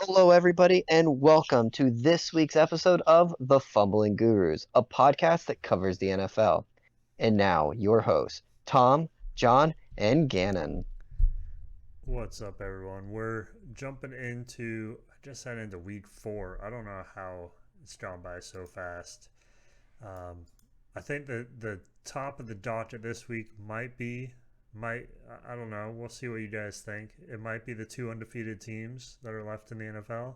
Hello, everybody, and welcome to this week's episode of The Fumbling Gurus, a podcast that covers the NFL. And now, your hosts, Tom, John, and Gannon. What's up, everyone? We're jumping into, I just head into week 4. I don't know how it's gone by so fast. Um, I think the top of the docket this week I don't know. We'll see what you guys think. It might be the two undefeated teams that are left in the NFL.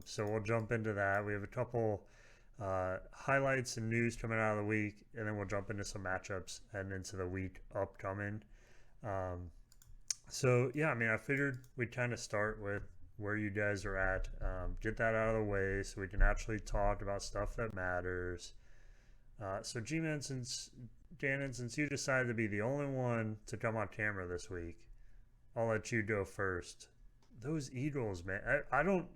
So we'll jump into that. We have a couple highlights and news coming out of the week, and then we'll jump into some matchups and into the week upcoming. Um, so yeah, I mean, I figured we'd kind of start with where you guys are at, get that out of the way, so we can actually talk about stuff that matters. So G-Man, since Gannon, since you decided to be the only one to come on camera this week, I'll let you go first. Those Eagles, man, I don't.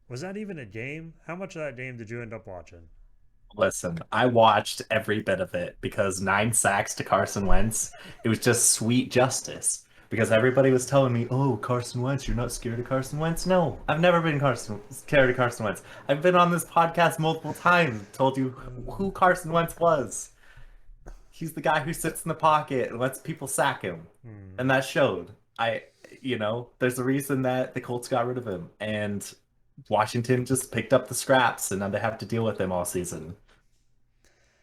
Was that even a game? How much of that game did you end up watching? Listen, I watched every bit of it because 9 sacks to Carson Wentz, it was just sweet justice. Because everybody was telling me, "Oh, Carson Wentz, you're not scared of Carson Wentz." No, I've never been scared of Carson Wentz. I've been on this podcast multiple times, told you who Carson Wentz was. He's the guy who sits in the pocket and lets people sack him, Hmm. and that showed. There's a reason that the Colts got rid of him, and Washington just picked up the scraps, and now they have to deal with him all season.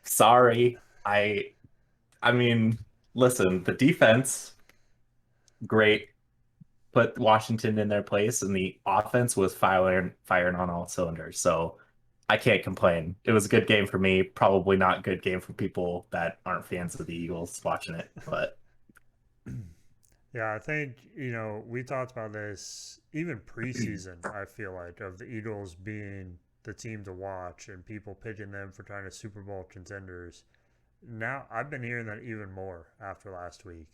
Sorry. I mean, listen, the defense, great, put Washington in their place, and the offense was firing on all cylinders. So I can't complain. It was a good game for me. Probably not a good game for people that aren't fans of the Eagles watching it, but Yeah, I think, we talked about this even preseason, I feel like, of the Eagles being the team to watch and people picking them for kind of Super Bowl contenders. Now, I've been hearing that even more after last week.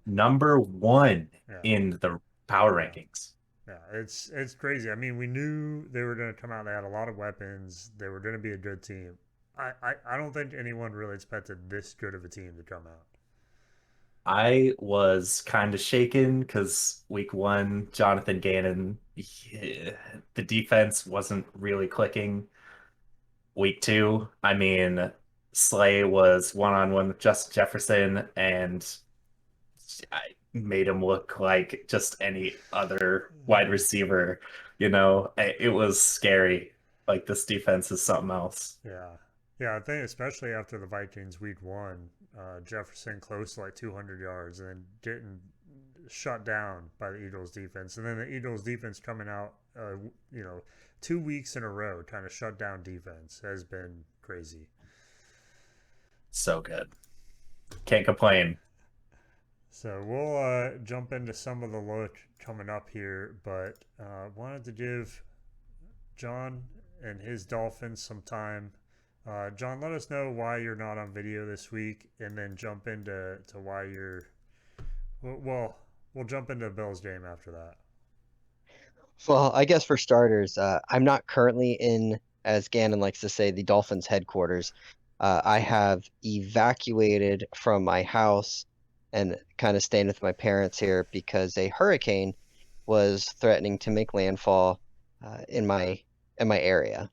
number one Yeah, in the power yeah, rankings. yeah. It's crazy. I mean, we knew they were going to come out. They had a lot of weapons. They were going to be a good team. I don't think anyone really expected this good of a team to come out. I was kind of shaken because week one, Jonathan Gannon, the defense wasn't really clicking. Week two, I mean, Slay was one-on-one with Justin Jefferson, and I made him look like just any other wide receiver. It was scary. Like this defense is something else. Yeah. Yeah, I think especially after the Vikings week one, Jefferson close to like 200 yards and then getting shut down by the Eagles defense. And then the Eagles defense coming out, you know, 2 weeks in a row trying to shut down defense has been crazy. So good. Can't complain. So we'll jump into some of the look coming up here, but wanted to give John and his Dolphins some time. John, let us know why you're not on video this week, and then jump into why you're. Well, we'll jump into Bill's game after that. Well, I guess for starters, I'm not currently in, as Gannon likes to say, the Dolphins headquarters. I have evacuated from my house and kind of staying with my parents here because a hurricane was threatening to make landfall in my area.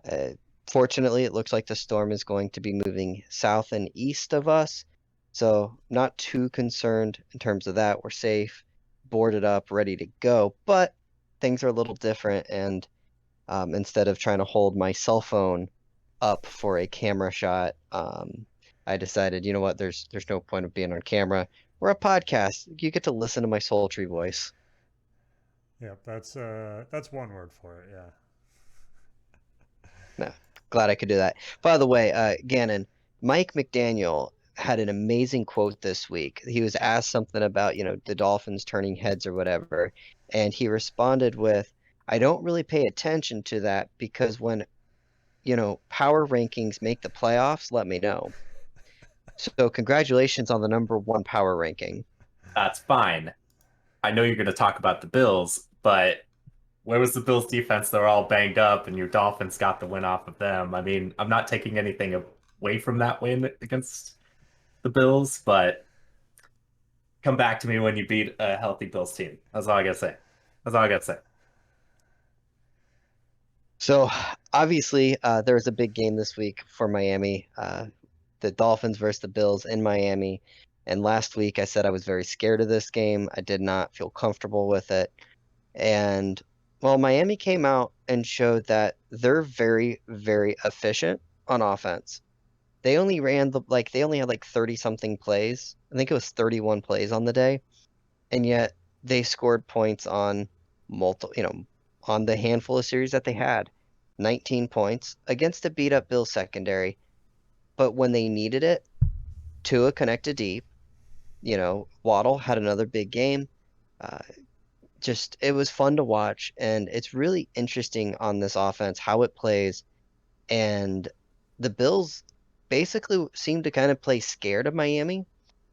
Uh, Fortunately, it looks like the storm is going to be moving south and east of us, so not too concerned in terms of that. We're safe, boarded up, ready to go, but things are a little different, and instead of trying to hold my cell phone up for a camera shot, I decided, you know what, there's no point of being on camera. We're a podcast. You get to listen to my sultry voice. Yep, that's one word for it. Yeah. No, glad I could do that. By the way, Gannon, Mike McDaniel had an amazing quote this week. He was asked something about, the Dolphins turning heads or whatever, and he responded with, I don't really pay attention to that because when, power rankings make the playoffs, let me know. So congratulations on the number one power ranking. That's fine. I know you're going to talk about the Bills, but where was the Bills defense? They're all banged up, and your Dolphins got the win off of them. I mean, I'm not taking anything away from that win against the Bills, but come back to me when you beat a healthy Bills team. That's all I gotta say. That's all I gotta say. So obviously, there was a big game this week for Miami, the Dolphins versus the Bills in Miami. And last week, I said I was very scared of this game. I did not feel comfortable with it. And well, Miami came out and showed that they're very, very efficient on offense. They only ran they only had like 30 something plays. I think it was 31 plays on the day, and yet they scored points on multiple, on the handful of series that they had. 19 points against a beat up Bills secondary, but when they needed it, Tua connected deep. Waddle had another big game. Uh, just it was fun to watch, and it's really interesting on this offense how it plays. And the Bills basically seemed to kind of play scared of Miami,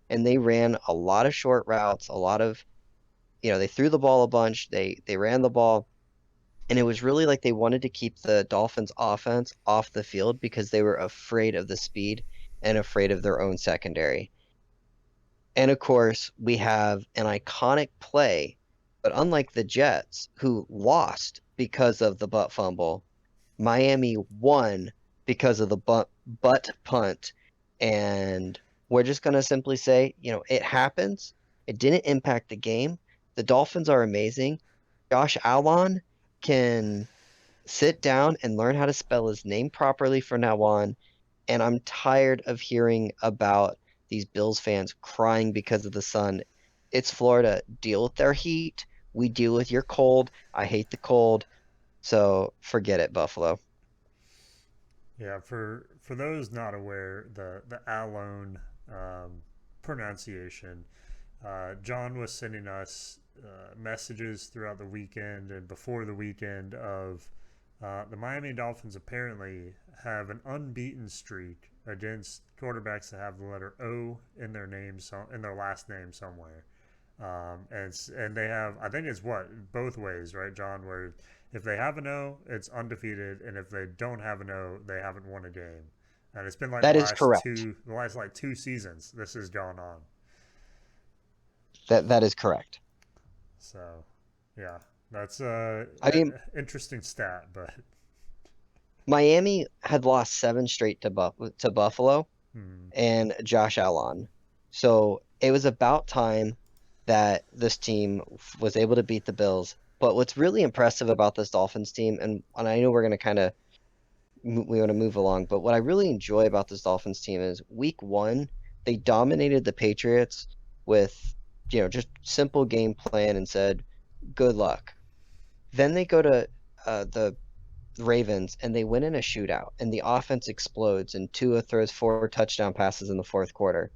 and they ran a lot of short routes, a lot of, they threw the ball a bunch, they ran the ball, and it was really like they wanted to keep the Dolphins offense off the field because they were afraid of the speed and afraid of their own secondary. And of course, we have an iconic play, but unlike the Jets, who lost because of the butt fumble, Miami won because of the butt punt. And we're just going to simply say, it happens. It didn't impact the game. The Dolphins are amazing. Josh Allen can sit down and learn how to spell his name properly from now on. And I'm tired of hearing about these Bills fans crying because of the sun. It's Florida. Deal with their heat. We deal with your cold. I hate the cold. So forget it, Buffalo. Yeah, for those not aware, the Alone pronunciation. John was sending us messages throughout the weekend and before the weekend of the Miami Dolphins apparently have an unbeaten streak against quarterbacks that have the letter O in their name, in their last name somewhere. And they have, I think it's what, both ways, right, John? Where if they have an O, it's undefeated, and if they don't have an O, they haven't won a game. And it's been like That is correct. the last like 2 seasons this has gone on. That is correct. So, yeah, that's I mean, interesting stat, but Miami had lost seven straight to Buffalo hmm, and Josh Allen. So it was about time that this team was able to beat the Bills. But what's really impressive about this Dolphins team, and I know we're going to kind of we want to move along, but what I really enjoy about this Dolphins team is week one, they dominated the Patriots with, just simple game plan and said, good luck. Then they go to the Ravens and they win in a shootout, and the offense explodes, and Tua throws four touchdown passes in the fourth quarter.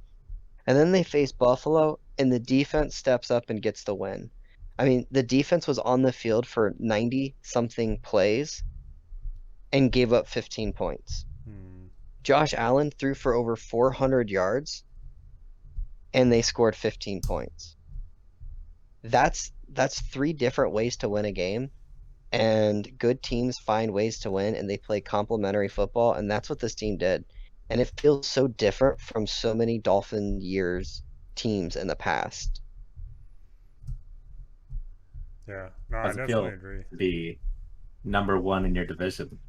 And then they face Buffalo, and the defense steps up and gets the win. I mean, the defense was on the field for 90 something plays and gave up 15 points. hmm, Josh Allen threw for over 400 yards and they scored 15 points. That's three different ways to win a game, and good teams find ways to win and they play complementary football, and that's what this team did. And it feels so different from so many Dolphin years teams in the past. yeah, no, I How's it definitely feel agree. to be number one in your division?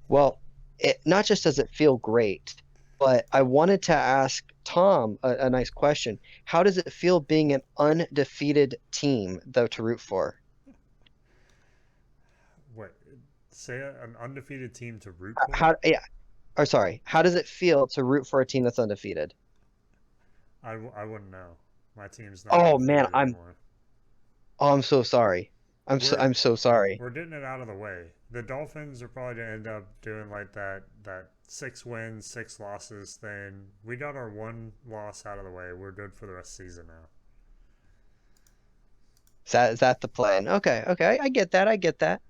Well, it not just does it feel great, but I wanted to ask Tom a nice question. How does it feel being an undefeated team, though, to root for? Wait, say an undefeated team to root for? How, yeah, or sorry, how does it feel to root for a team that's undefeated? I wouldn't know. My team's not Oh man, undefeated anymore. I'm so sorry. We're I'm so sorry. we're getting it out of the way. The Dolphins are probably gonna end up doing like that 6 wins, 6 losses thing. We got our one loss out of the way. We're good for the rest of the season now. Is that the plan? Okay, okay, I get that. I get that.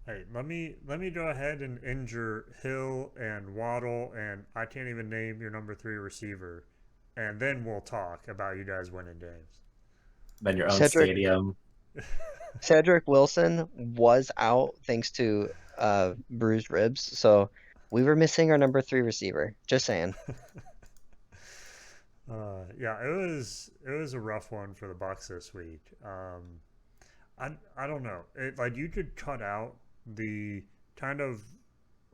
Hey, let me go ahead and injure Hill and Waddle, and I can't even name your number three receiver, and then we'll talk about you guys winning games. Then your own Cedric stadium. Cedric Wilson was out thanks to bruised ribs, so we were missing our number three receiver. Just saying. Yeah, it was a rough one for the Bucks this week. I don't know. Like you could cut out the kind of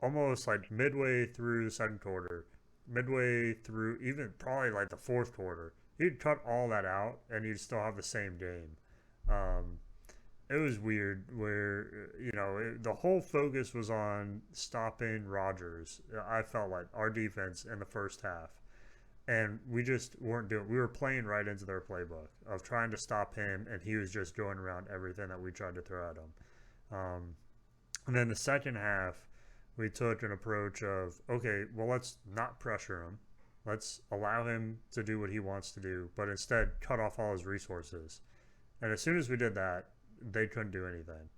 almost like midway through the second quarter, midway through even probably like the fourth quarter, he'd cut all that out and you'd still have the same game. Um, it was weird where the whole focus was on stopping Rodgers. I felt like our defense in the first half, and we just weren't doing. We were playing right into their playbook of trying to stop him, and he was just going around everything that we tried to throw at him. Um, and then the second half, we took an approach of, okay, well, let's not pressure him. Let's allow him to do what he wants to do, but instead cut off all his resources. And as soon as we did that, they couldn't do anything.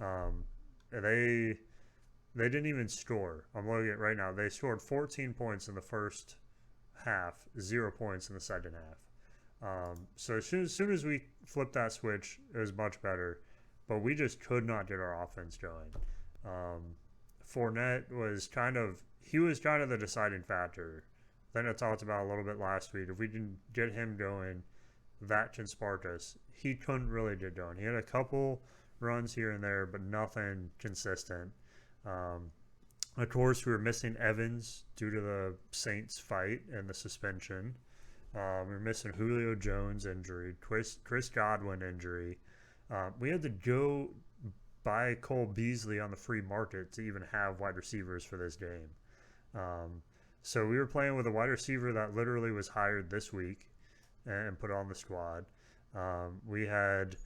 Um, they didn't even score. I'm looking at it right now. They scored 14 points in the first half, 0 points in the second half. So as soon as we flipped that switch, it was much better. But we just could not get our offense going. Um, Fournette was kind of the deciding factor. Then I talked about a little bit last week. If we can get him going, that can spark us. He couldn't really get going. He had a couple runs here and there, but nothing consistent. Um, of course, we were missing Evans due to the Saints fight and the suspension. We were missing Julio Jones injury, Chris Godwin injury. We had to go buy Cole Beasley on the free market to even have wide receivers for this game. Um, so we were playing with a wide receiver that literally was hired this week and put on the squad. We had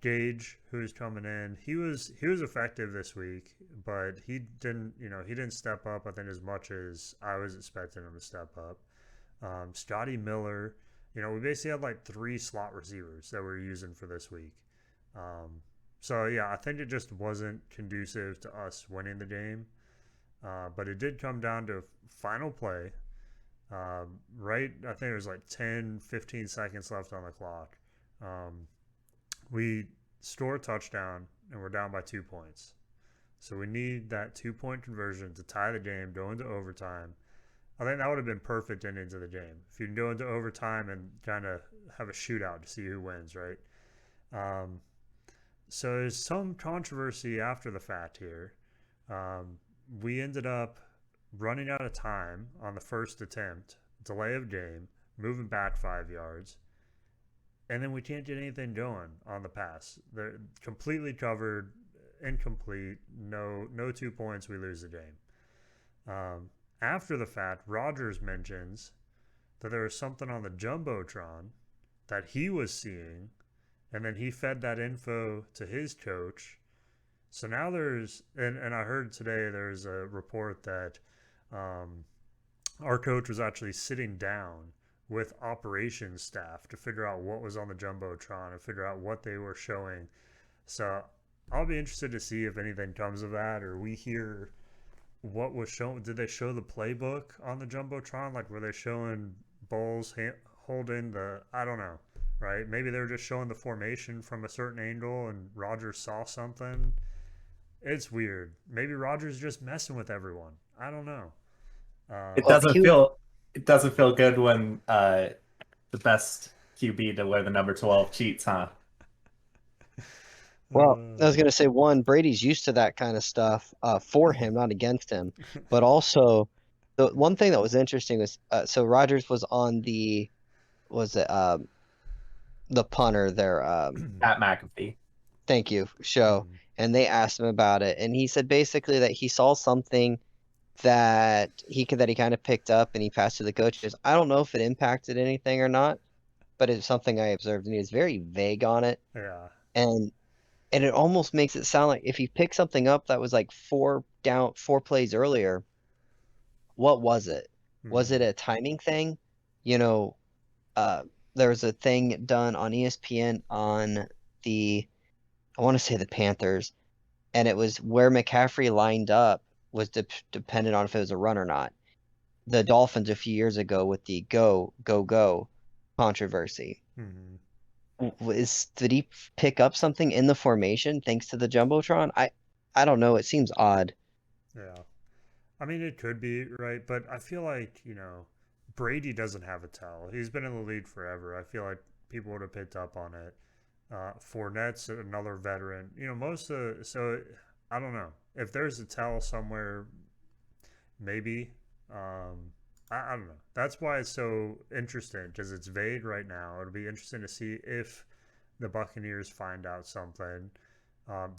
Gage, who's coming in. He was effective this week, but he didn't step up, I think, as much as I was expecting him to step up. Scotty Miller, we basically had like three slot receivers that we're using for this week. So yeah, I think it just wasn't conducive to us winning the game. But it did come down to final play. Right, I think it was like 10, 15 seconds left on the clock. We score a touchdown and we're down by 2 points. So we need that 2 point conversion to tie the game, go into overtime. I think that would have been perfect ending to the game. If you can go into overtime and kind of have a shootout to see who wins, right? Um, so there's some controversy after the fact here. Um, we ended up running out of time on the first attempt, delay of game, moving back 5 yards, and then we can't get anything going on the pass. They're completely covered, incomplete, no 2 points, we lose the game. After the fact, Rogers mentions that there was something on the Jumbotron that he was seeing, and then he fed that info to his coach. So now and I heard today there's a report that um, our coach was actually sitting down with operations staff to figure out what was on the Jumbotron and figure out what they were showing. So I'll be interested to see if anything comes of that, or we hear what was shown. Did they show the playbook on the Jumbotron? Like, were they showing Bowles holding the, I don't know, right? Maybe they were just showing the formation from a certain angle and Rogers saw something. It's weird. Maybe Rogers just messing with everyone. I don't know. It Well, doesn't feel it doesn't feel good when the best QB to wear the number 12 cheats, huh? well, I was Uh, gonna say one, Brady's used to that kind of stuff for him, not against him. But also, the one thing that was interesting was so Rodgers was on was it the punter there, Pat McAfee. thank you, show, mhm. and they asked him about it, and he said basically that he saw something that he kind of picked up and he passed to the coaches. I don't know if it impacted anything or not, but it's something I observed, and he was very vague on it. Yeah. And and it almost makes it sound like if he picked something up that was like four plays earlier, what was it? Was it Mhm. a timing thing? You know, uh, there was a thing done on ESPN on the, I want to say the Panthers, and it was where McCaffrey lined up was dependent on if it was a run or not. The Dolphins a few years ago with the go controversy. Mhm. Did he pick up something in the formation thanks to the Jumbotron? I don't know. It seems odd. Yeah. I mean, it could be, right? But I feel like, Brady doesn't have a tell. He's been in the league forever. I feel like people would have picked up on it. Fournette's another veteran. Most of so I don't know if there's a tell somewhere. Maybe. I don't know. That's why it's so interesting because it's vague right now. It'll be interesting to see if the Buccaneers find out something.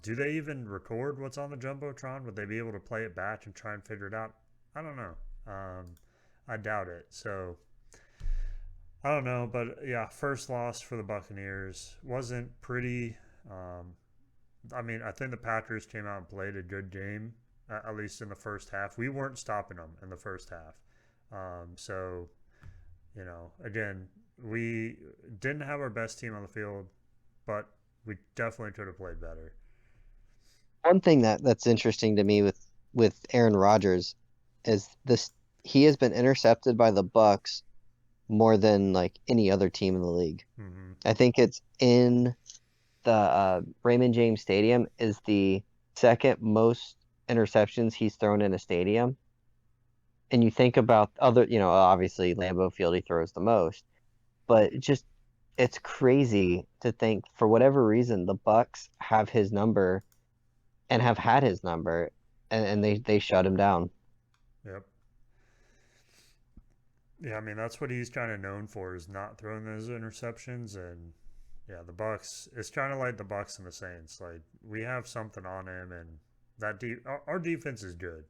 Do they even record what's on the jumbotron? Would they be able to play it back and try and figure it out? I don't know. I doubt it. So I don't know, but yeah, first loss for the Buccaneers wasn't pretty. Um, I mean, I think the Packers came out and played a good game, at least in the first half. We weren't stopping them in the first half. So, again, we didn't have our best team on the field, but we definitely could have played better. One thing that's interesting to me with Aaron Rodgers is this he has been intercepted by the Bucks more than like any other team in the league. Mm-hmm. I think it's in the Raymond James Stadium is the second most interceptions he's thrown in a stadium. And you think about other, obviously Lambeau Field he throws the most, but it's crazy to think for whatever reason the Bucks have his number and have had his number and they shut him down. Yep. Yeah, I mean that's what he's kind of known for is not throwing those interceptions, and yeah, the Bucks. It's kind of like the Bucks and the Saints. Like we have something on him, and our defense is good.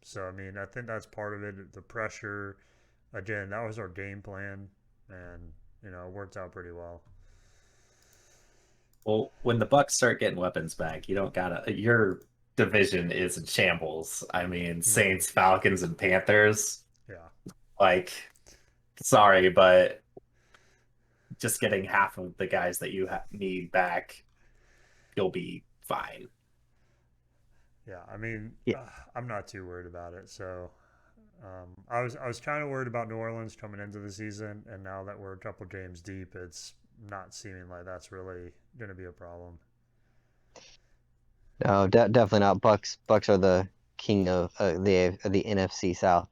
So I mean, I think that's part of it. The pressure, again, that was our game plan, and it worked out pretty well. Well, when the Bucks start getting weapons back, you don't gotta. Your division is in shambles. I mean, Mm-hmm. Saints, Falcons, and Panthers. Yeah, Like, sorry, but just getting half of the guys that you need back, you'll be fine. yeah. I mean, Yeah. I'm not too worried about it. So I was kind of worried about New Orleans coming into the season, and now that we're a couple games deep, it's not seeming like that's really going to be a problem. No, definitely not. Bucks are the king of the NFC South.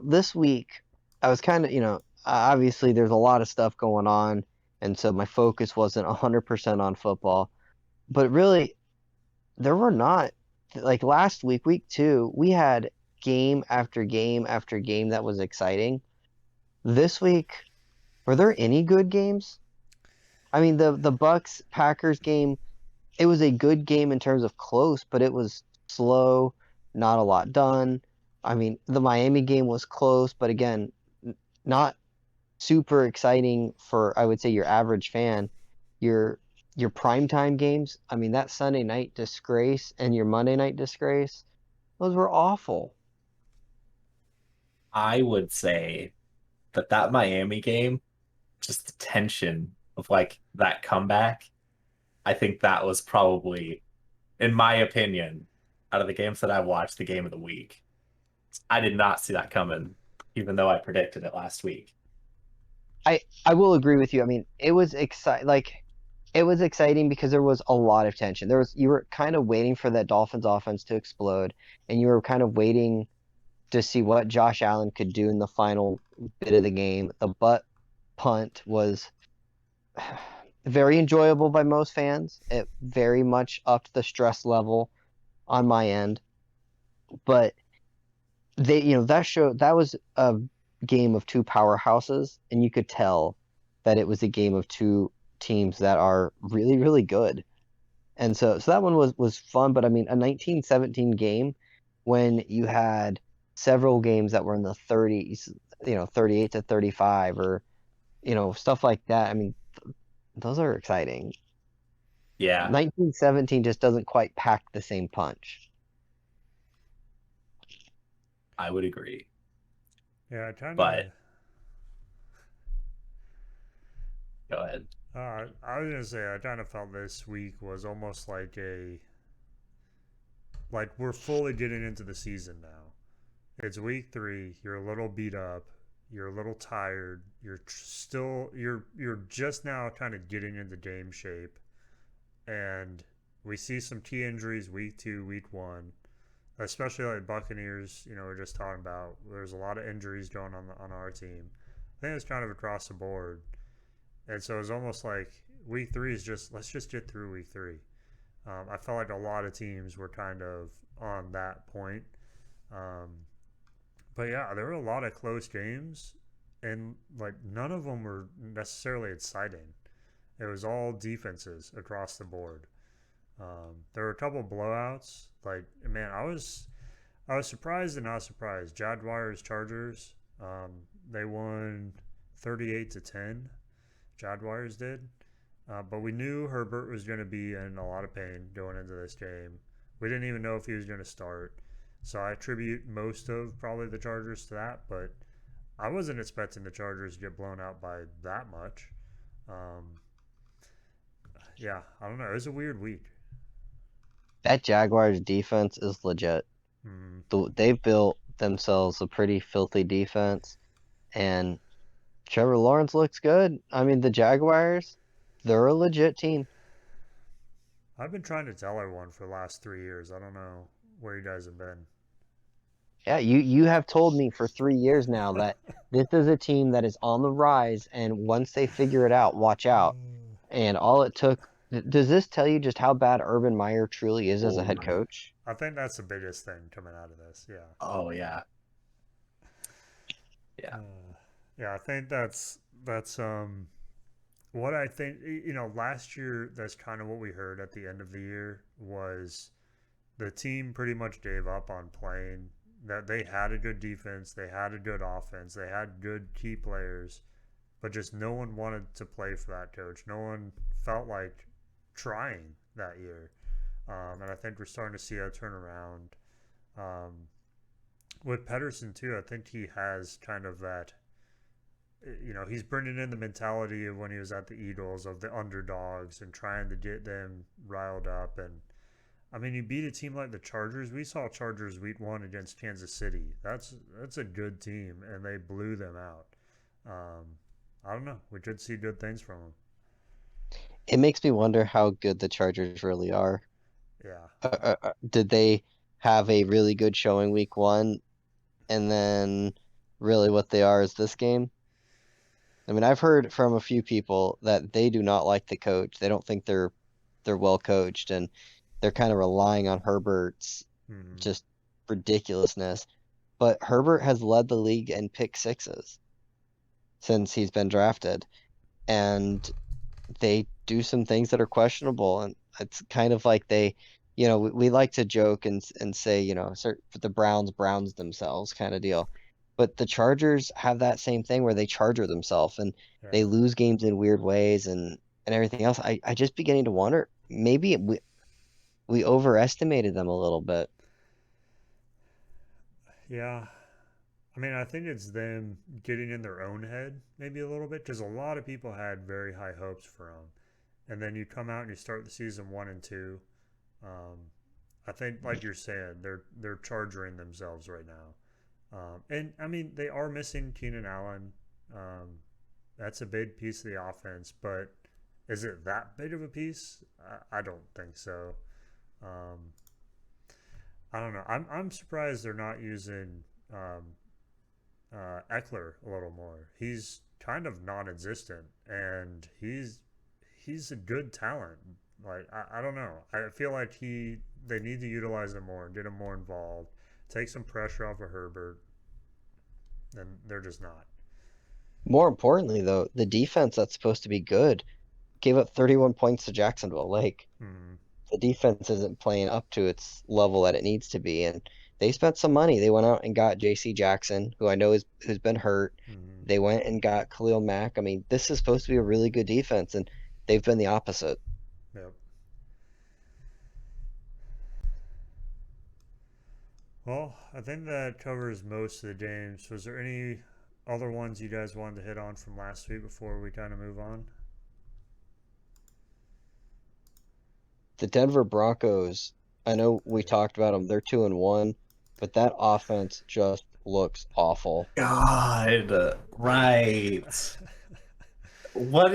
This week I was kind of, obviously there's a lot of stuff going on, and so my focus wasn't 100% on football. But really, there were not like last week, week two, we had game after game after game that was exciting. This week, were there any good games? I mean, the Bucks Packers game, it was a good game in terms of close, but it was slow, not a lot done. I mean, the Miami game was close, but again, not super exciting for I would say your average fan. Your your primetime games, I mean, that Sunday night disgrace and your Monday night disgrace, those were awful. I would say that Miami game, just the tension of like that comeback, I think that was probably, in my opinion, out of the games that I watched, the game of the week. I did not see that coming, even though I predicted it last week. I will agree with you. I mean, it was exciting because there was a lot of tension. You were kind of waiting for that Dolphins offense to explode, and you were kind of waiting to see what Josh Allen could do in the final bit of the game. The butt punt was very enjoyable by most fans. It very much upped the stress level on my end, but that was a game of two powerhouses, and you could tell that it was a game of two teams that are really, really good. And so that one was fun, but I mean, a 1917 game when you had several games that were in the 30s, 38 to 35 or, stuff like that. I mean, those are exciting. Yeah, 1917 just doesn't quite pack the same punch. I would agree. Yeah, I kind of. But go ahead. I was gonna say I kind of felt this week was almost like we're fully getting into the season now. It's week three. You're a little beat up. You're a little tired. You're just now kind of getting into game shape, and we see some key injuries week two, week one, especially like Buccaneers. We're just talking about. There's a lot of injuries going on our team. I think it's kind of across the board, and so it's almost like week three is just let's just get through week three. I felt like a lot of teams were kind of on that point. Um, but yeah, there were a lot of close games, and like none of them were necessarily exciting. It was all defenses across the board. There were a couple blowouts. Like man, I was surprised and not surprised. Jaguars Chargers. They won 38-10. Jaguars did. But we knew Herbert was going to be in a lot of pain going into this game. We didn't even know if he was going to start. So I attribute most of probably the Chargers to that, but I wasn't expecting the Chargers to get blown out by that much. Um, yeah, I don't know. It was a weird week. That Jaguars defense is legit. Mm, They've built themselves a pretty filthy defense, and Trevor Lawrence looks good. I mean, the Jaguars, they're a legit team. I've been trying to tell everyone for the last 3 years. I don't know where you guys have been. Yeah, you have told me for 3 years now that this is a team that is on the rise, and once they figure it out, watch out. And all it took, does this tell you just how bad Urban Meyer truly is as a Oh, head coach? I think that's the biggest thing coming out of this. Yeah. oh yeah, yeah. Yeah, I think that's what I think. Last year that's kind of what we heard at the end of the year was the team pretty much gave up on playing. That they had a good defense, they had a good offense, they had good key players, but just no one wanted to play for that coach. No one felt like trying that year, and I think we're starting to see a turnaround. Um, with Pedersen too, I think he has kind of that. He's bringing in the mentality of when he was at the Eagles of the underdogs and trying to get them riled up. And I mean, you beat a team like the Chargers. We saw Chargers week one against Kansas City. That's a good team, and they blew them out. Um, I don't know. We could see good things from them. It makes me wonder how good the Chargers really are. Yeah. Did they have a really good showing week one, and then really what they are is this game? I mean, I've heard from a few people that they do not like the coach. They don't think they're well coached, and they're kind of relying on Herbert's Hmm. just ridiculousness. But Herbert has led the league in pick sixes since he's been drafted, and they do some things that are questionable, and it's kind of like we like to joke and say, the Browns themselves kind of deal. But the Chargers have that same thing where they charger themselves and they Yeah. lose games in weird ways and everything else. I just beginning to wonder maybe we overestimated them a little bit. Yeah. I mean, I think it's them getting in their own head maybe a little bit because a lot of people had very high hopes for them. And then you come out and you start the season 1-2. Um, I think, like you're saying, they're charging themselves right now. And I mean, they are missing Keenan Allen. Um, that's a big piece of the offense, but is it that big of a piece? I don't think so. Um, I don't know. I'm surprised they're not using Eckler a little more. He's kind of non-existent, and he's a good talent. Like I don't know. I feel like they need to utilize him more, get him more involved, take some pressure off of Herbert, and they're just not. More importantly, though, the defense that's supposed to be good gave up 31 points to Jacksonville. Like, Hmm. the defense isn't playing up to its level that it needs to be. And they spent some money. They went out and got J.C. Jackson, who I know who's been hurt. Hmm. They went and got Khalil Mack. I mean, this is supposed to be a really good defense, and they've been the opposite. Yep. Well, I think that covers most of the games. Was there any other ones you guys wanted to hit on from last week before we kind of move on? The Denver Broncos, I know we Yeah. talked about them. They're 2-1, but that offense just looks awful. God, right. What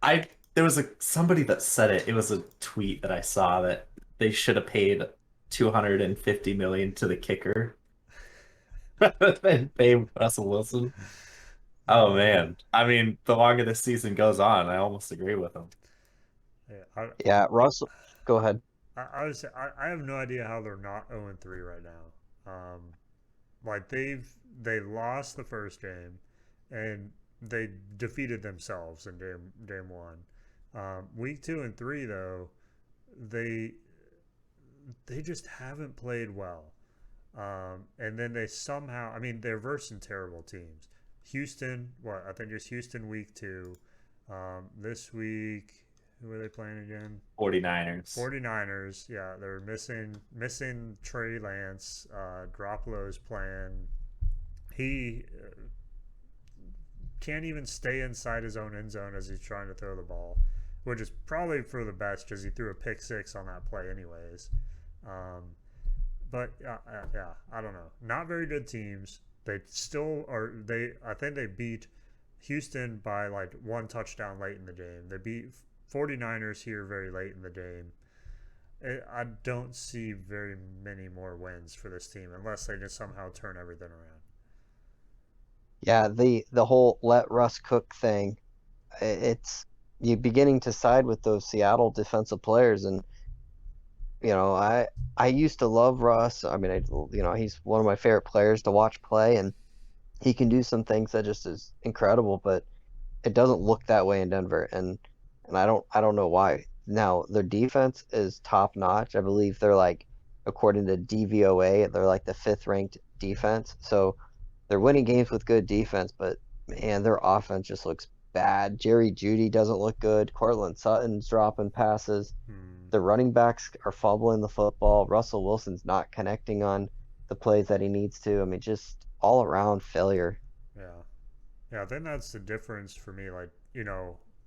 I there was somebody that said it. It was a tweet that I saw that they should have paid 250 million to the kicker rather than pay Russell Wilson. Oh Uh, man. I mean, the longer this season goes on, I almost agree with him. Yeah, Yeah, Russell, go ahead. I have no idea how they're not 0-3 right now. Like they lost the first game, and they defeated themselves in game one. Week two and three though, they they just haven't played well. And then they somehow, I mean, they're versing terrible teams. Houston, what I think it's Houston week two. This week, who are they playing again? 49ers. 49ers. Yeah, they're missing Trey Lance. Garoppolo's playing. He can't even stay inside his own end zone as he's trying to throw the ball, which is probably for the best because he threw a pick six on that play anyways. Um, but yeah, I don't know. Not very good teams. They still are. I think they beat Houston by like one touchdown late in the game. They beat 49ers here very late in the game. I don't see very many more wins for this team unless they just somehow turn everything around. Yeah, the whole let Russ cook thing, it's you beginning to side with those Seattle defensive players, and I used to love Russ. I mean, he's one of my favorite players to watch play, and he can do some things that just is incredible, but it doesn't look that way in Denver, and I don't know why. Now, their defense is top notch. I believe they're like, according to DVOA, they're like the fifth ranked defense. So they're winning games with good defense, but man, their offense just looks bad. Jerry Judy doesn't look good. Cortland Sutton's dropping passes. Hmm. The running backs are fumbling the football. Russell Wilson's not connecting on the plays that he needs to. I mean, just all around failure. Yeah. Yeah, I think that's the difference for me. Like,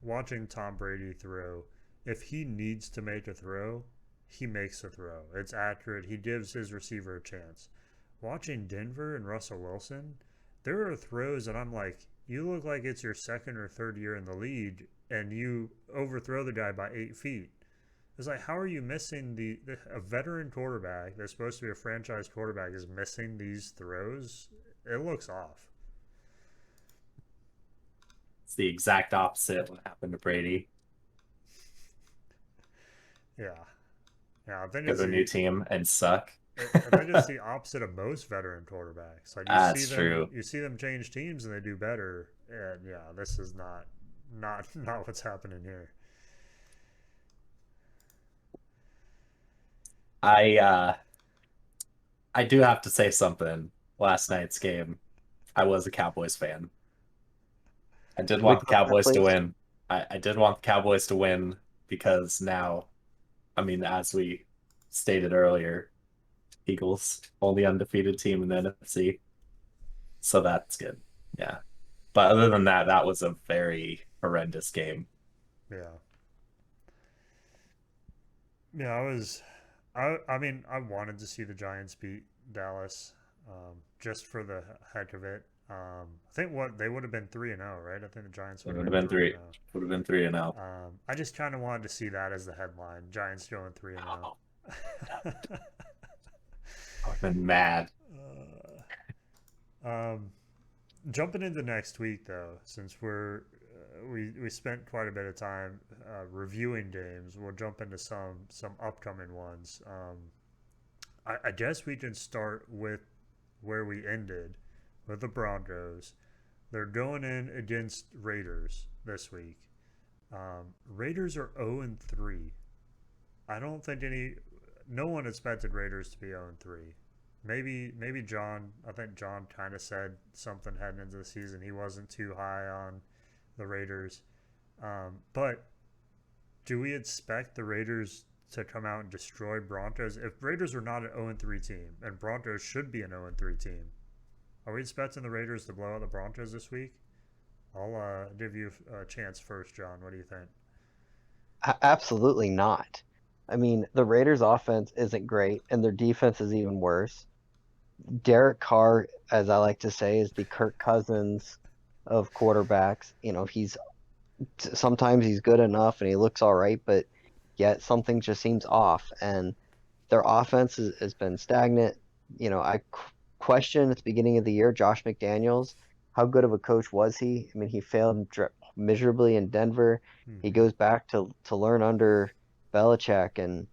watching Tom Brady throw, if he needs to make a throw, he makes a throw. It's accurate. He gives his receiver a chance. Watching Denver and Russell Wilson, there are throws that I'm like, you look like it's your second or third year in the league, and you overthrow the guy by 8 feet. It's like, how are you missing a veteran quarterback that's supposed to be a franchise quarterback is missing these throws? It looks off. It's the exact opposite of what happened to Brady. Yeah, yeah. I think Go it's to a new team and suck. I think it's the opposite of most veteran quarterbacks. Like That's true. you see them change teams and they do better. And yeah, this is not what's happening here. I uh I do have to say something. Last night's game, I was a Cowboys fan. I did Can we want the clip that, Cowboys to please? win. I did want the Cowboys to win because now, I mean, as we stated earlier, Eagles, only undefeated team in the NFC. So that's good. Yeah. But other than that, that was a very horrendous game. Yeah, yeah. I mean, I wanted to see the Giants beat Dallas, just for the heck of it. I think what they would have been 3-0, right? I think the Giants It would have would have been been three and three. zero. Would have been 3-0. I just kind of wanted to see that as the headline: Giants going 3-0. Oh, I would have been mad. Um, Jumping into next week though, since we spent quite a bit of time reviewing games, we'll jump into some upcoming ones. I guess we can start with where we ended with the Broncos. They're going in against Raiders this week. Raiders are 0-3. I don't think no one expected Raiders to be 0-3. Maybe John. I think John kind of said something heading into the season. He wasn't too high on the Raiders. But do we expect the Raiders to come out and destroy Broncos? If Raiders are not an 0-3 team and Broncos should be an 0-3 team, are we expecting the Raiders to blow out the Broncos this week? I'll give you a chance first, John. What do you think? Absolutely not. I mean, the Raiders' offense isn't great, and their defense is even worse. Derek Carr, as I like to say, is the Kirk Cousins of quarterbacks. Sometimes he's good enough and he looks all right, but yet something just seems off. And their offense has been stagnant. I questioned at the beginning of the year Josh McDaniels. How good of a coach was he? I mean, he failed miserably in Denver. He Hmm. goes back to learn under Belichick and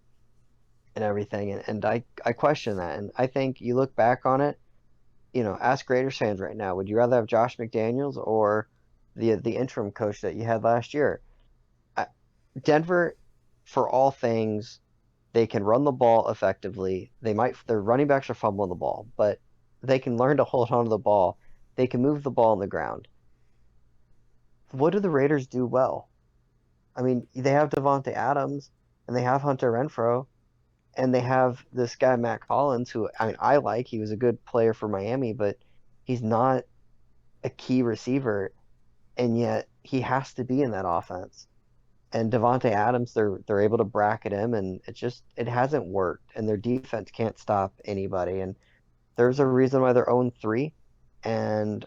everything, and I question that. And I think you look back on it, ask Raiders fans right now, would you rather have Josh McDaniels or the interim coach that you had last year? I, Denver, for all things, they can run the ball effectively. Their running backs are fumbling the ball, but they can learn to hold on to the ball. They can move the ball on the ground. What do the Raiders do well? I mean, they have Devontae Adams and they have Hunter Renfrow and they have this guy Matt Collins, who I mean I like. He was a good player for Miami, but he's not a key receiver, and yet he has to be in that offense. And Devontae Adams, they're able to bracket him, and it hasn't worked. And their defense can't stop anybody. And there's a reason why they're 0-3, and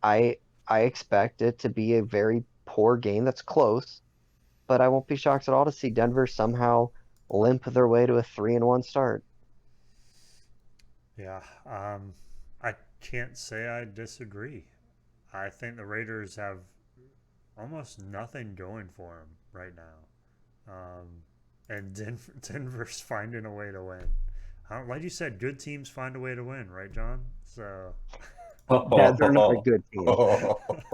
I I expect it to be a very poor game that's close, but I won't be shocked at all to see Denver somehow limp their way to a 3-1 start. Yeah. I can't say I disagree. I think the Raiders have almost nothing going for them right now. And Denver's finding a way to win. Like you said, good teams find a way to win, right, John? So, They're not a good team.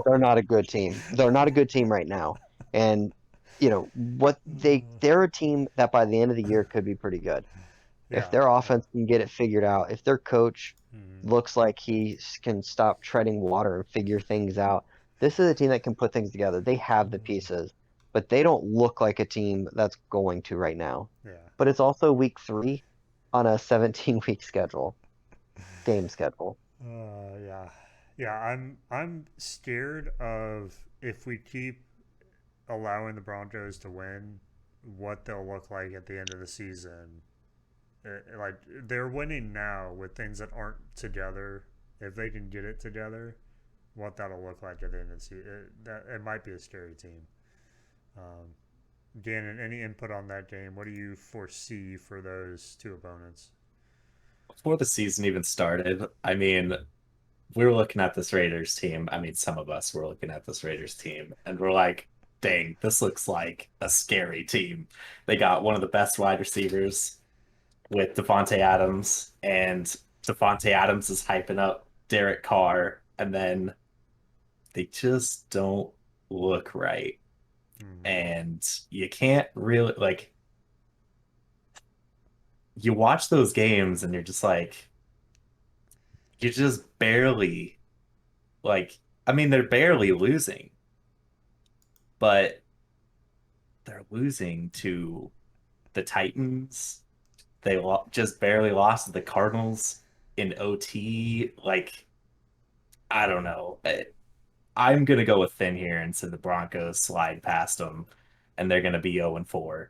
They're not a good team. They're not a good team right now. And they're a team that by the end of the year could be pretty good. If yeah, their yeah. offense can get it figured out, if their coach Mhm. looks like can stop treading water and figure things out, this is a team that can put things together. They have the Mhm. pieces, but they don't look like a team that's going to right now. Yeah. But it's also week 3 on a 17-week game schedule. Yeah. Yeah, I'm scared of if we keep allowing the Broncos to win, what they'll look like at the end of the season. Like they're winning now with things that aren't together. If they can get it together, what that'll look like at the end of the season, it might be a scary team. Um, Gannon, any input on that game? What do you foresee for those two opponents? Before the season even started, I mean, we were looking at this Raiders team. I mean, some of us were looking at this Raiders team, and we're like, dang, this looks like a scary team. They got one of the best wide receivers with Devontae Adams, and Devontae Adams is hyping up Derek Carr, and then they just don't look right. Mm-hmm. And you can't really like you watch those games and you're just like you're just barely like I mean they're barely losing, but they're losing to the Titans. They just barely lost to the Cardinals in OT. Like I don't know. I'm gonna go with thin here and say the Broncos slide past them, and they're gonna be 0-4.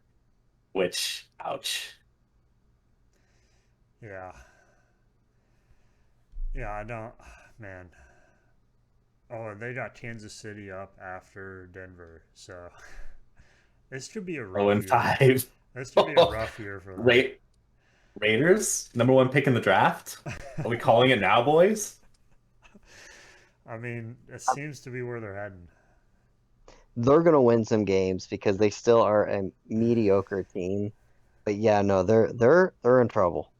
Which, ouch. Yeah, yeah. I don't, man. Oh, they got Kansas City up after Denver, so this should be a Oh rough and year. 5. This should be a rough year for them. Ra Raiders, number one pick in the draft. Are we calling it now, boys? I mean, it seems to be where they're heading. They're gonna win some games because they still are a mediocre team. But yeah, no, they're in trouble.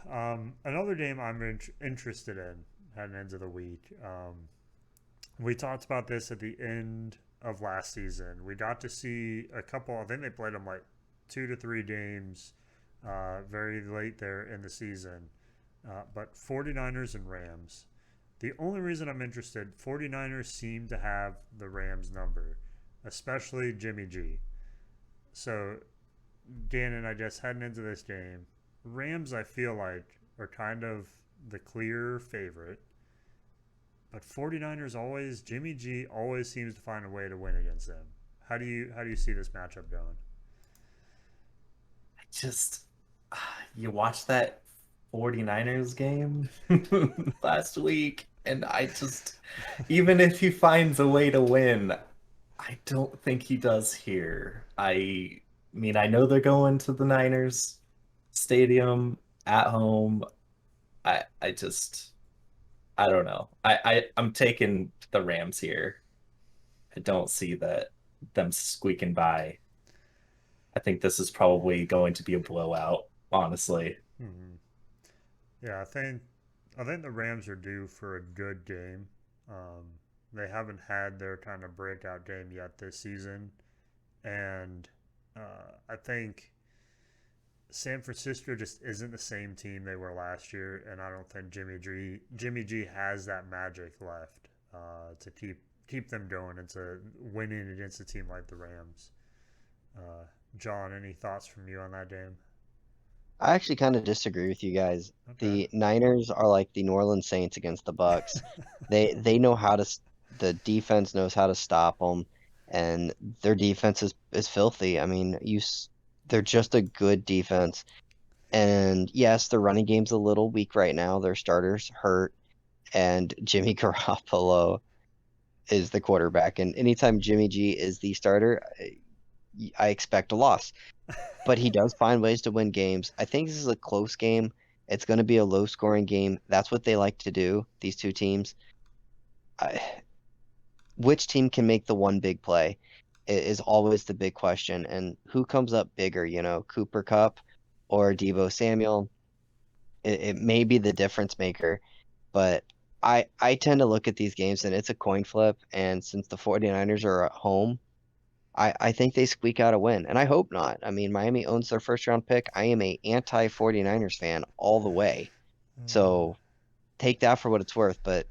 Another game I'm interested in heading into the week. We talked about this at the end of last season. We got to see a couple. I think they played them like 2 to 3 games very late there in the season. But 49ers and Rams. The only reason I'm interested, 49ers seem to have the Rams number, especially Jimmy G. So, Gannon, I guess heading into this game, Rams, I feel like, are kind of the clear favorite. But 49ers always, Jimmy G always seems to find a way to win against them. How do you see this matchup going? I just you watched that 49ers game last week, and I just even if he finds a way to win, I don't think he does here. I mean, I know they're going to the Niners stadium at home. I just I don't know. I'm taking the Rams here. I don't see that them squeaking by. I think this is probably going to be a blowout, honestly. Hmm. Yeah, I think the Rams are due for a good game. Um, they haven't had their kind of breakout game yet this season, and I think San Francisco just isn't the same team they were last year, and I don't think Jimmy G has that magic left to keep them going into winning against a team like the Rams. Uh, John, any thoughts from you on that game? I actually kind of disagree with you guys. Okay. The Niners are like the New Orleans Saints against the Bucks. They know how to the defense knows how to stop them, and their defense is filthy. I mean, they're just a good defense. And yes, their running game's a little weak right now. Their starters hurt, and Jimmy Garoppolo is the quarterback. And anytime Jimmy G is the starter, I expect a loss. But he does find ways to win games. I think this is a close game. It's going to be a low scoring game. That's what they like to do, these two teams. I, which team can make the one big play is always the big question. And who comes up bigger, Cooper Cup or Debo Samuel? It may be the difference maker, but I tend to look at these games and it's a coin flip. And since the 49ers are at home, I think they squeak out a win, and I hope not. I mean, Miami owns their first round pick. I am a anti 49ers fan all the way. Uh, So take that for what it's worth. But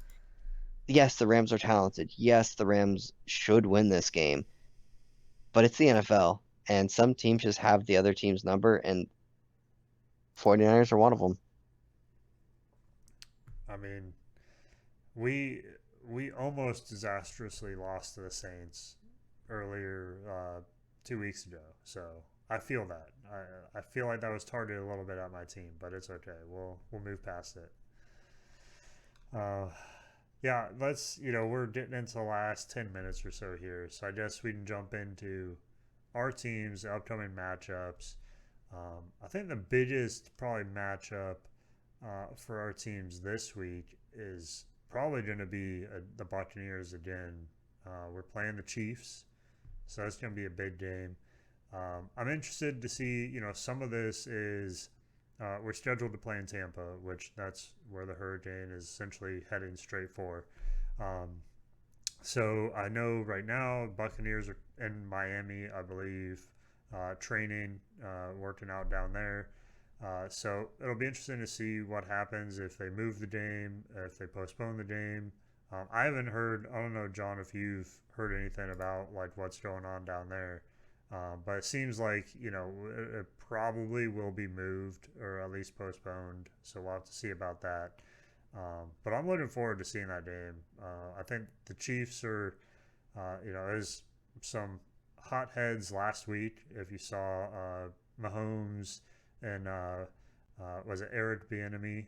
yes, the Rams are talented. Yes, the Rams should win this game, but it's the NFL, and some teams just have the other team's number, and 49ers are one of them. I mean, we we almost disastrously lost to the Saints earlier 2 weeks ago. So I feel that. I feel like that was targeted a little bit at my team, but it's okay. We'll move past it. Uh, yeah, we're getting into the last 10 minutes or so here, so I guess we can jump into our team's upcoming matchups. I think the biggest probably matchup for our teams this week is probably going to be the Buccaneers again. We're playing the Chiefs, so that's going to be a big game. I'm interested to see, some of this is we're scheduled to play in Tampa, which that's where the Hurricane is essentially heading straight for. Um, so I know right now Buccaneers are in Miami, I believe, training, working out down there. So it'll be interesting to see what happens if they move the game, if they postpone the game. I haven't heard. I don't know, John, if you've heard anything about like what's going on down there. But it seems like it probably will be moved or at least postponed. So we'll have to see about that. But I'm looking forward to seeing that game. I think the Chiefs are, there's some hotheads last week. If you saw Mahomes and was it Eric Bieniemy?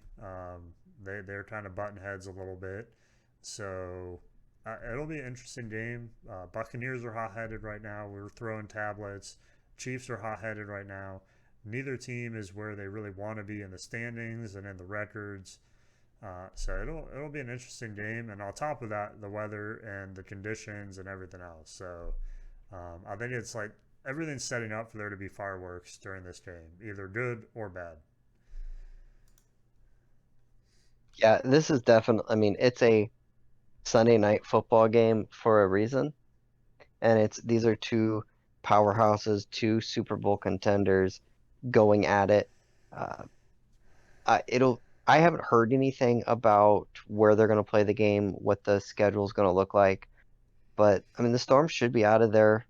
They're kind of button heads a little bit. So it'll be an interesting game. Buccaneers are hot headed right now. We're throwing tablets. Chiefs are hot headed right now. Neither team is where they really want to be in the standings and in the records. So it'll be an interesting game, and on top of that, the weather and the conditions and everything else. So I think it's like everything's setting up for there to be fireworks during this game, either good or bad. Yeah, this is definitely, I mean, it's a Sunday night football game for a reason, and it's these are two powerhouses, two Super Bowl contenders going at it. Uh, I haven't heard anything about where they're going to play the game, what the schedule is going to look like, but I mean the Storm should be out of there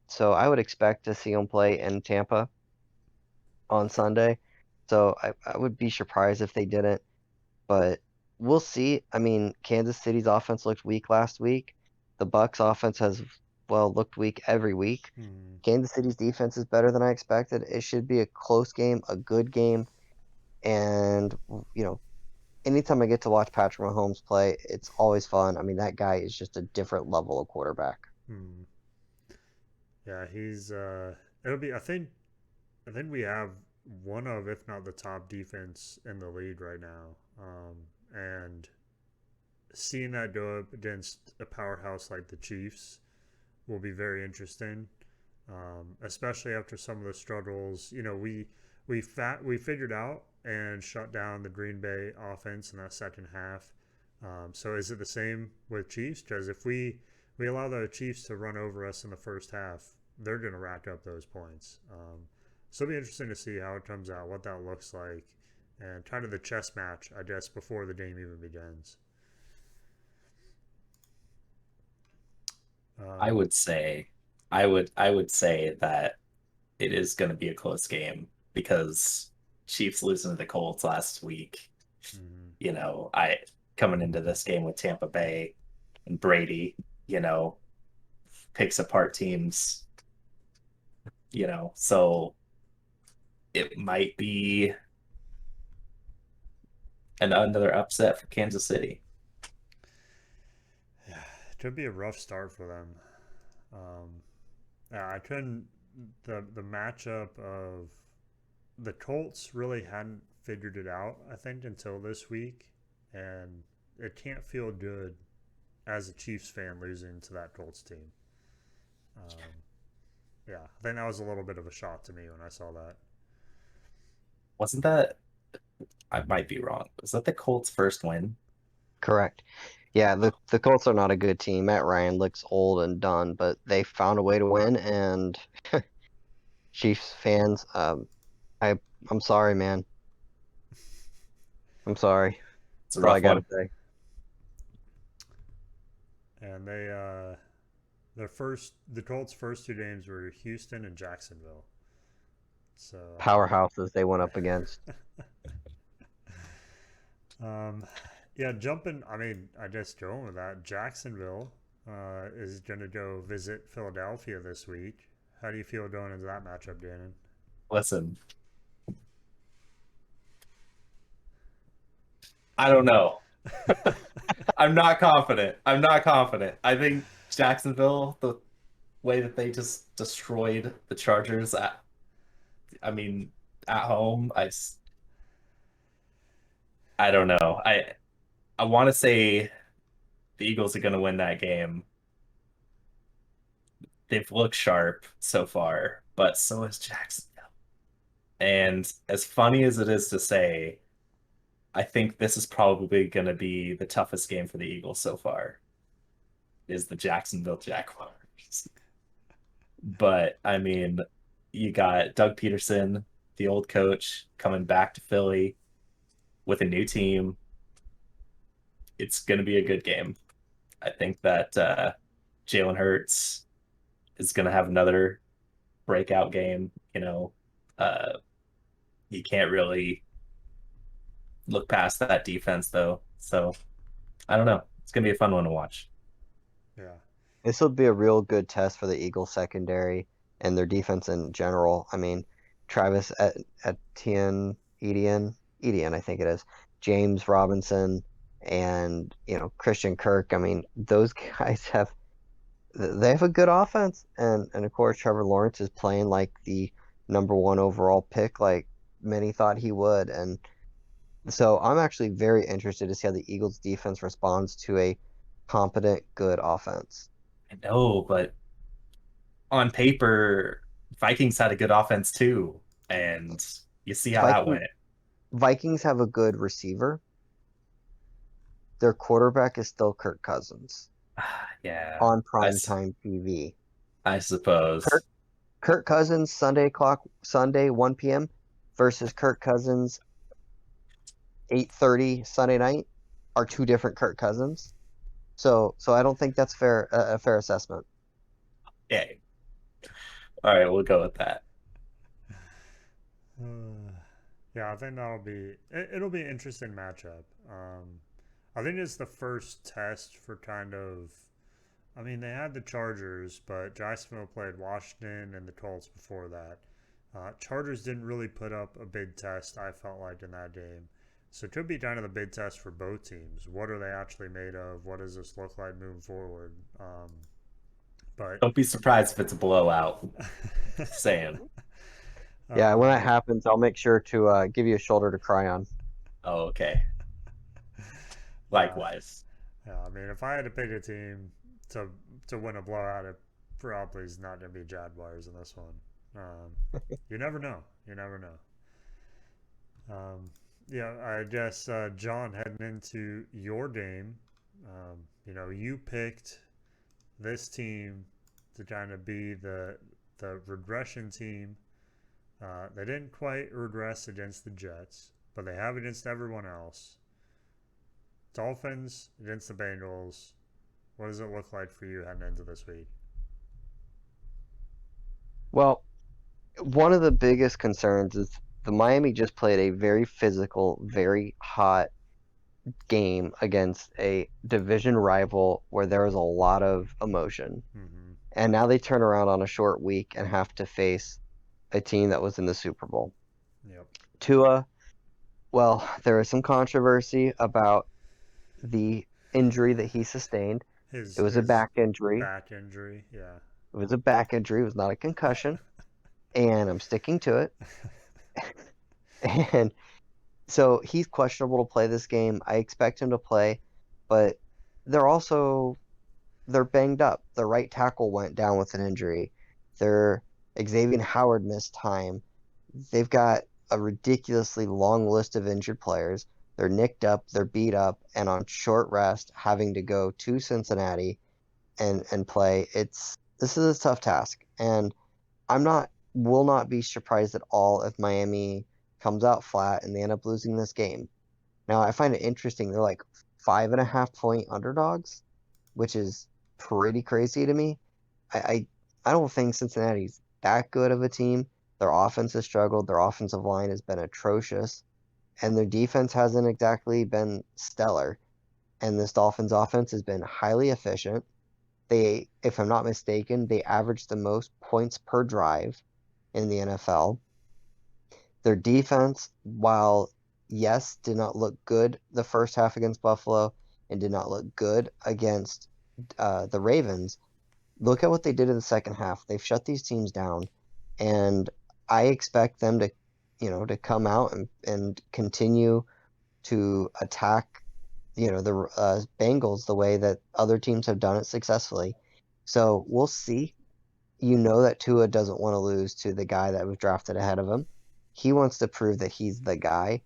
so I would expect to see them play in Tampa on Sunday. So I would be surprised if they didn't, but we'll see. I mean, Kansas City's offense looked weak last week. The Bucks offense has looked weak every week. Hmm. Kansas City's defense is better than I expected. It should be a close game, a good game, and you know, anytime I get to watch Patrick Mahomes play, it's always fun. I mean, that guy is just a different level of quarterback. Hmm. Yeah, he's. It'll be. I think we have one of, if not the top defense in the league right now. And seeing that go up against a powerhouse like the Chiefs will be very interesting, especially after some of the struggles. We figured out and shut down the Green Bay offense in that second half. So is it the same with Chiefs? Because if we allow the Chiefs to run over us in the first half, they're going to rack up those points. So it'll be interesting to see how it comes out, what that looks like, and kind of the chess match, I guess, before the game even begins. I Um, would say, I would say that it is going to be a close game because Chiefs losing to the Colts last week. mhm. I coming into this game with Tampa Bay and Brady, you know, picks apart teams, so it might be another upset for Kansas City. Yeah, it could be a rough start for them. Um, yeah, I couldn't. The matchup of the Colts really hadn't figured it out, I think, until this week, and it can't feel good as a Chiefs fan losing to that Colts team. Um, yeah, I think that was a little bit of a shock to me when I saw that. Wasn't that, I might be wrong. Was that the Colts' first win? Correct. Yeah, the Colts are not a good team. Matt Ryan looks old and done, but they found a way to win. And Chiefs fans, I I'm sorry, man. I'm sorry. It's a That's all I rough gotta one. say. And the Colts' first two games were Houston and Jacksonville. So Powerhouses they went up against. Um, yeah, jumping. I mean, I guess going with that, Jacksonville is going to go visit Philadelphia this week. How do you feel going into that matchup, Dannon? Listen, I don't know. I'm not confident. I'm not confident. I think Jacksonville, the way that they just destroyed the Chargers I mean, at home, I don't know. I want to say the Eagles are going to win that game. They've looked sharp so far, but so has Jacksonville. And as funny as it is to say, I think this is probably going to be the toughest game for the Eagles so far, is the Jacksonville Jaguars. But I mean, you got Doug Peterson, the old coach, coming back to Philly with a new team. It's going to be a good game. I think that Jalen Hurts is going to have another breakout game. Uh, you can't really look past that defense, though. So I don't know. It's going to be a fun one to watch. Yeah. This will be a real good test for the Eagles secondary and their defense in general. I mean, Travis Etienne, I think it is, James Robinson, and Christian Kirk. I mean, those guys have a good offense, and of course Trevor Lawrence is playing like the number one overall pick, like many thought he would, and so I'm actually very interested to see how the Eagles defense responds to a competent, good offense. I know, but on paper, Vikings had a good offense too, and you see how that Viking went. Vikings have a good receiver. Their quarterback is still Kirk Cousins Yeah, on I, s- primetime TV. I Kirk suppose. Kirk Cousins Sunday 1 p.m. versus Kirk Cousins 8:30 Sunday night are two different Kirk Cousins. So I don't think that's a fair assessment. Yeah. All right, we'll go with that. Yeah, I think it'll be an interesting matchup. I think it's the first test for kind of. I mean, they had the Chargers, but Jacksonville played Washington and the Colts before that. Chargers didn't really put up a big test, I felt like, in that game. So it could be kind of the big test for both teams. What are they actually made of? What does this look like moving forward? But Don't be surprised if it's a blowout. Saying. Yeah, when that um, happens, I'll make sure to give you a shoulder to cry on. Oh, okay. yeah, Likewise. Yeah, I mean, if I had to pick a team to to win a blowout, it probably is not going to be Jaguars in this one. You never know. You never know. Um, yeah, I guess John, heading into your game, you picked this team to kind of be the regression team. They didn't quite regress against the Jets, but they have against everyone else. Dolphins against the Bengals. What does it look like for you heading into this week? Well, one of the biggest concerns is the Miami just played a very physical, very hot game against a division rival where there was a lot of emotion. Mm-hmm. And now they turn around on a short week and have to face a team that was in the Super Bowl. Yep. Tua, well, there is some controversy about the injury that he sustained. It His was a his back injury. back injury. Yeah. It was a back injury. It was not a concussion. And I'm sticking to it. And so he's questionable to play this game. I expect him to play, but they're also they're banged up. The right tackle went down with an injury. Their Xavier Howard missed time. They've got a ridiculously long list of injured players. They're nicked up, they're beat up, and on short rest, having to go to Cincinnati and play. This is a tough task, and I'm not will not be surprised at all if Miami comes out flat and they end up losing this game. Now, I find it interesting. They're like 5.5 point underdogs, which is pretty crazy to me. I, I I don't think Cincinnati's that good of a team. Their offense has struggled. Their offensive line has been atrocious, and their defense hasn't exactly been stellar. And this Dolphins offense has been highly efficient. If I'm not mistaken, they average the most points per drive in the NFL. Their defense, while yes, did not look good the first half against Buffalo and did not look good against the Ravens, look at what they did in the second half. They've shut these teams down, and I expect them to come out and continue to attack, the Bengals the way that other teams have done it successfully. So we'll see. You know that Tua doesn't want to lose to the guy that was drafted ahead of him. He wants to prove that he's the guy.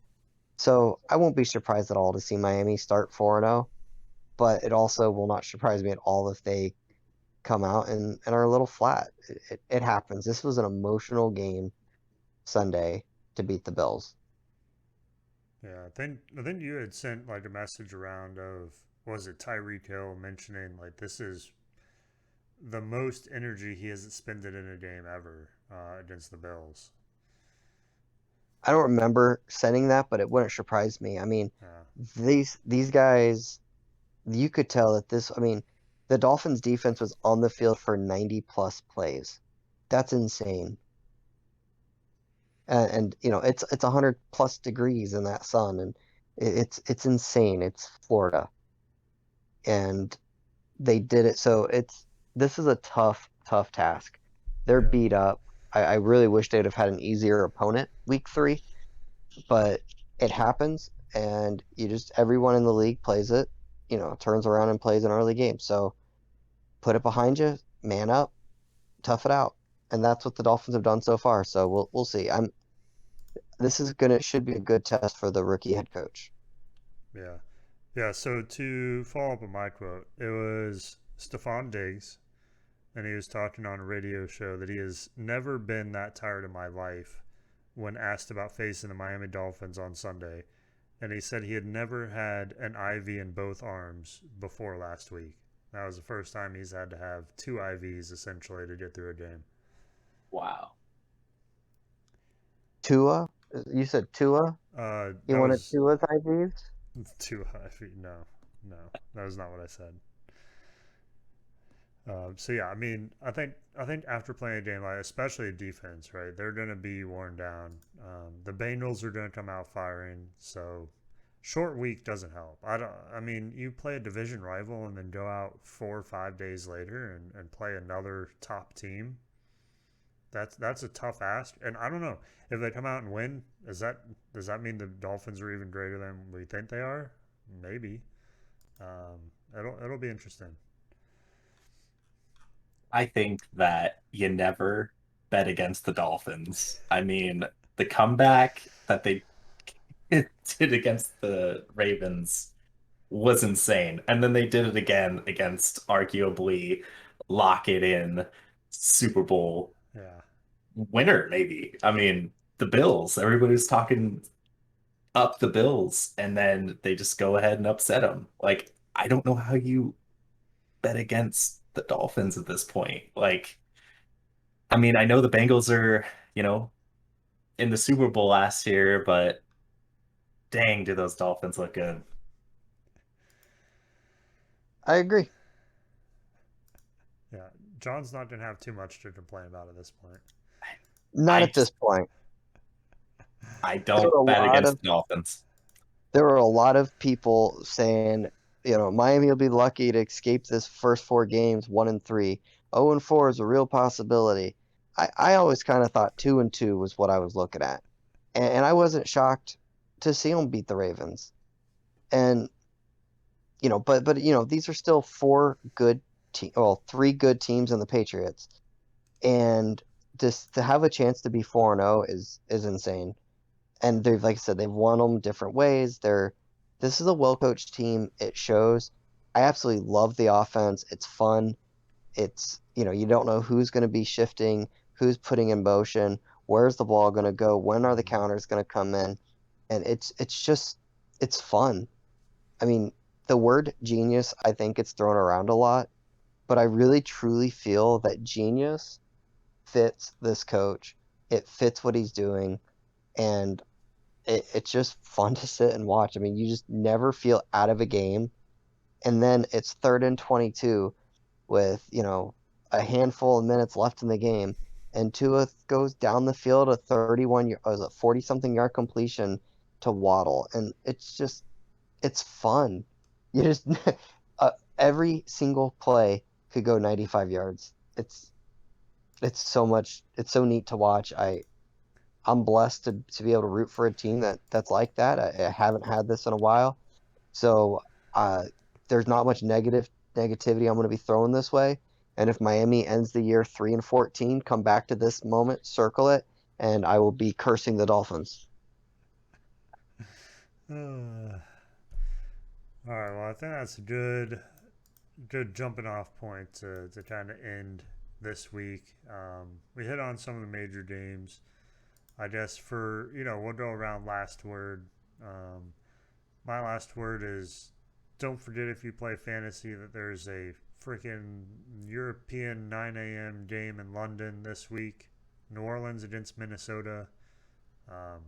So I won't be surprised at all to see Miami start 4-0, but it also will not surprise me at all if they come out and are a little flat. It happens. This was an emotional game Sunday to beat the Bills. Yeah. I think you had sent like a message around of was it Tyreek Hill mentioning like this is the most energy he has expended in a game ever against the Bills. I don't remember sending that, but it wouldn't surprise me. I mean, Yeah. these guys, you could tell that I mean, the Dolphins defense was on the field for 90 plus plays. That's insane. And it's 100 plus degrees in that sun, and it's insane. It's Florida, and they did it. So this is a tough task. They're Yeah. beat up. I really wish they'd have had an easier opponent week 3, but it happens, and everyone in the league plays it. Turns around and plays an early game. So put it behind you, man up, tough it out, and that's what the Dolphins have done so far. So we'll see. This is gonna should be a good test for the rookie head coach. Yeah. Yeah. So to follow up on my quote, it was Stephon Diggs, and he was talking on a radio show that he has never been that tired in my life when asked about facing the Miami Dolphins on Sunday. And he said he had never had an IV in both arms before last week. That was the first time he's had to have two IVs essentially to get through a game. Wow. Tua, you said Tua. You That wanted was Tua's IVs? two IV. No, no, that was not what I said. So yeah, I mean, I think after playing a game like, especially defense, right, they're going to be worn down. The Bengals are going to come out firing, so short week doesn't help. I don't. I mean, you play a division rival and then go out 4 or 5 days later and play another top team. That's a tough ask, and I don't know if they come out and win. Does that mean the Dolphins are even greater than we think they are? Maybe. Um, it'll be interesting. I think that you never bet against the Dolphins. I mean, the comeback that they did against the Ravens was insane. And then they did it again against arguably lock it in Super Bowl Yeah. winner, maybe. I mean, the Bills. Everybody's talking up the Bills, and then they just go ahead and upset them. Like, I don't know how you bet against the Dolphins at this point. Like, I mean, I know the Bengals are, you know, in the Super Bowl last year, but dang, do those Dolphins look good. I agree. Yeah. John's not gonna have too much to complain about at this point. Not I at this just, point. I There don't were a bet lot against of the Dolphins. there were a lot of people saying, Miami will be lucky to escape this first four games, 1-3. 0-4 is a real possibility. I always kind of thought 2-2 was what I was looking at, and I wasn't shocked to see them beat the Ravens. And but these are still three good teams in the Patriots, and just to have a chance to be 4-0 is insane. And they've, like I said, they've won them different ways. This is a well coached team. It shows. I absolutely love the offense. It's fun. It's you don't know who's going to be shifting, who's putting in motion, where's the ball going to go, when are the Mm-hmm. counters going to come in, and it's fun. I mean, the word genius, I think it's thrown around a lot, but I really truly feel that genius fits this coach. It fits what he's doing, and it's just fun to sit and watch. I mean, you just never feel out of a game. And then it's 3rd and 22 with, a handful of minutes left in the game. And Tua goes down the field a 40 something yard completion to Waddle. And it's fun. You just, uh, every single play could go 95 yards. It's so neat to watch. I'm blessed to be able to root for a team that's like that. I haven't had this in a while, so uh, there's not much negativity I'm going to be throwing this way. And if Miami ends the year 3-14, come back to this moment, circle it, and I will be cursing the Dolphins. Uh, all right. Well, I think that's a good jumping off point to kind of end this week. We hit on some of the major games. I guess we'll go around last word. Um, my last word is don't forget if you play fantasy that there's a freaking European 9 a.m. game in London this week. New Orleans against Minnesota. Um,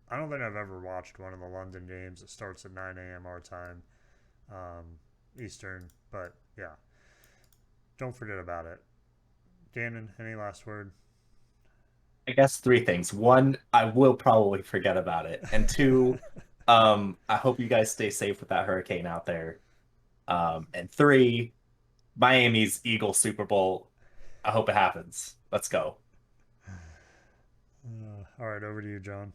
I don't think I've ever watched one of the London games that starts at 9 a.m. our time, um, Eastern. But yeah, don't forget about it. Gannon, any last word? I guess three things. One, I will probably forget about it. And two, I hope you guys stay safe with that hurricane out there. And three, Miami's Eagles Super Bowl. I hope it happens. Let's go. All right, over to you, John.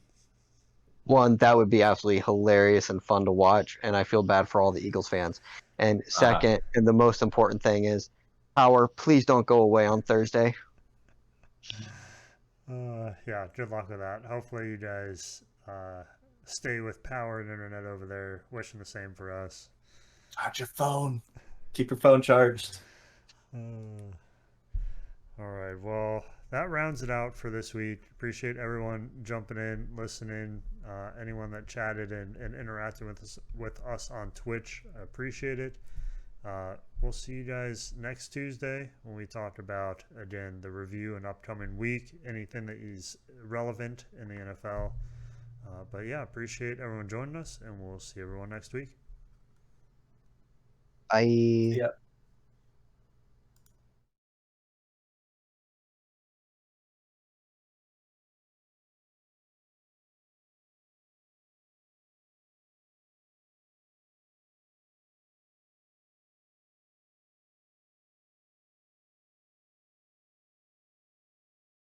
One, that would be absolutely hilarious and fun to watch, and I feel bad for all the Eagles fans. And Uh, second, and the most important thing is, Power, please don't go away on Thursday. Yeah, good luck with that. Hopefully, you guys stay with power and internet over there. Wishing the same for us. charge your phone. Keep your phone charged. Uh, all right. Well, that rounds it out for this week. Appreciate everyone jumping in, listening. Anyone that chatted and interacted with us on Twitch, I appreciate it. We'll see you guys next Tuesday when we talk about, again, the review and upcoming week, anything that is relevant in the NFL. But yeah, appreciate everyone joining us, and we'll see everyone next week. I Yeah.